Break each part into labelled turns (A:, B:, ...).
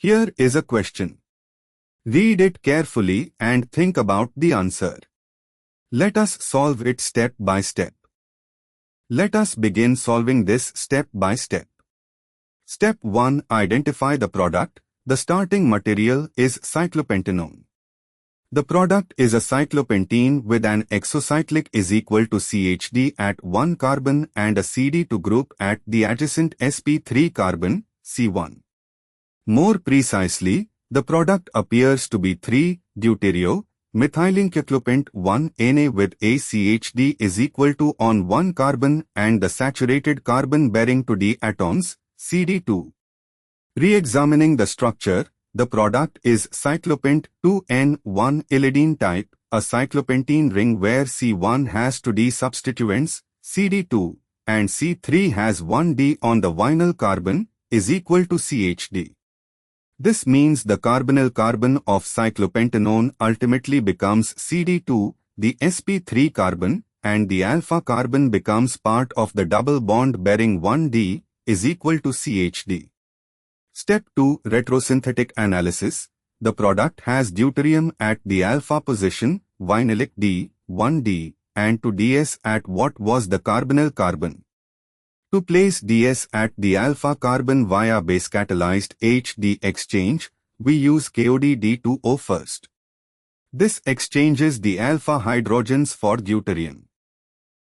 A: Here is a question. Read it carefully and think about the answer. Let us solve it step by step. Let us begin solving this step by step. Step 1. Identify the product. The starting material is cyclopentanone. The product is a cyclopentene with an exocyclic is equal to CHD at 1 carbon and a CD2 group at the adjacent sp3 carbon, C1. More precisely, the product appears to be 3-deuterio-methylylcyclopent 1Na with a CHD is equal to on 1 carbon and the saturated carbon bearing to D atoms, CD2. Re-examining the structure, the product is cyclopent 2N1-ylidine type, a cyclopentene ring where C1 has 2D substituents, CD2, and C3 has 1D on the vinyl carbon, is equal to CHD. This means the carbonyl carbon of cyclopentanone ultimately becomes CD2, the sp3 carbon, and the alpha carbon becomes part of the double bond bearing 1D, is equal to CHD. Step 2. Retrosynthetic analysis. The product has deuterium at the alpha position, vinylic D, 1D, and 2DS at what was the carbonyl carbon. To place DS at the alpha carbon via base-catalyzed HD exchange, we use KODD2O first. This exchanges the alpha hydrogens for deuterium.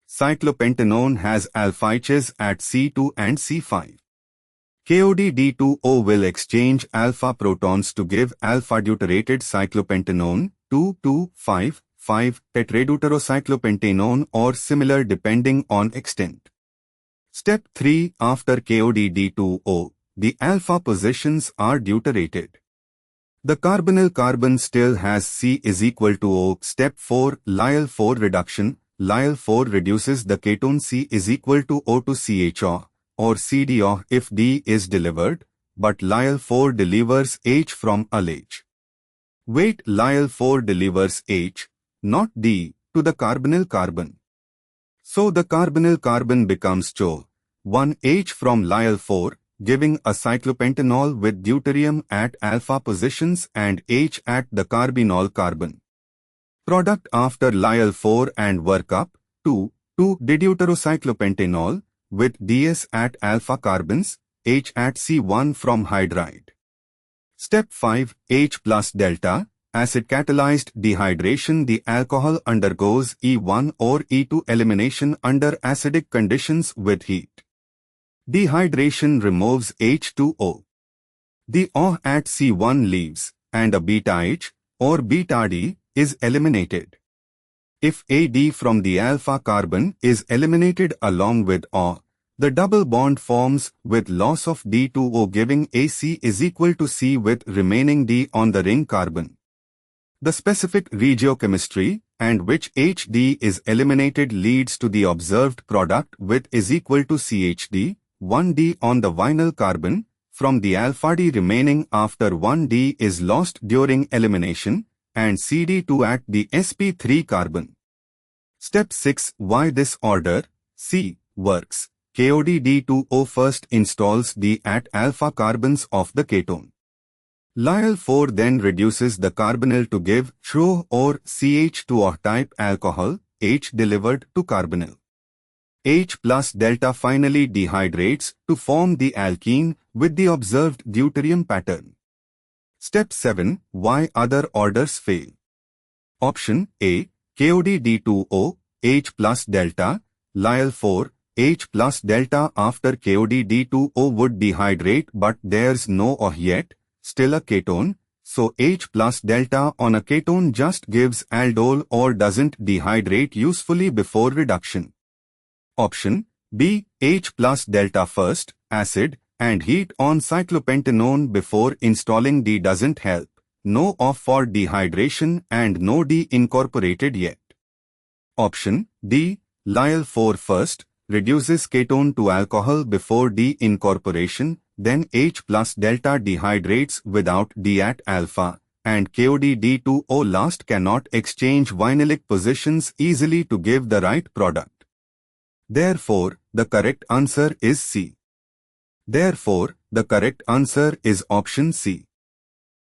A: Cyclopentanone has alphiches at C2 and C5. KODD2O will exchange alpha protons to give alpha-deuterated cyclopentanone, 2,2,5,5-tetradeuterocyclopentanone or similar depending on extent. Step 3. After KODD2O, the alpha positions are deuterated. The carbonyl carbon still has C is equal to O. Step 4. Lyl4 reduction. Lyl4 reduces the ketone C is equal to O to CHO or CDO if D is delivered, but Lyl4 delivers H from LH. Wait, Lyl4 delivers H, not D, to the carbonyl carbon. So the carbonyl carbon becomes CHO, 1H from Lyl4, giving a cyclopentanol with deuterium at alpha positions and H at the carbinol carbon. Product after Lyl4 and workup, 2,2-deuterocyclopentanol with DS at alpha carbons, H at C1 from hydride. Step 5. H plus delta. Acid catalyzed dehydration. The alcohol undergoes E1 or E2 elimination under acidic conditions with heat. Dehydration removes H2O. The O at C1 leaves, and a beta H, or beta D, is eliminated. If AD from the alpha carbon is eliminated along with O, the double bond forms with loss of D2O giving AC is equal to C with remaining D on the ring carbon. The specific regiochemistry, and which HD is eliminated leads to the observed product with is equal to CHD, 1D on the vinyl carbon, from the alpha D remaining after 1D is lost during elimination, and CD2 at the sp3 carbon. Step 6. Why this order? C. Works. KODD2O first installs D at alpha carbons of the ketone. Lyl4 then reduces the carbonyl to give CHO or CH2O type alcohol, H delivered to carbonyl. H plus delta finally dehydrates to form the alkene with the observed deuterium pattern. Step 7. Why other orders fail? Option A. KODD2O, H plus delta, Lyl4, H plus delta. After KODD2O would dehydrate but there's no O yet, still a ketone, so H plus delta on a ketone just gives aldol or doesn't dehydrate usefully before reduction. Option B. H plus delta first, acid, and heat on cyclopentanone before installing D doesn't help, no O for dehydration and no D incorporated yet. Option D. Lyl4 first, reduces ketone to alcohol before D incorporation, then H plus delta dehydrates without D at alpha, and KODD2O last cannot exchange vinylic positions easily to give the right product. Therefore, the correct answer is C. Therefore, the correct answer is option C.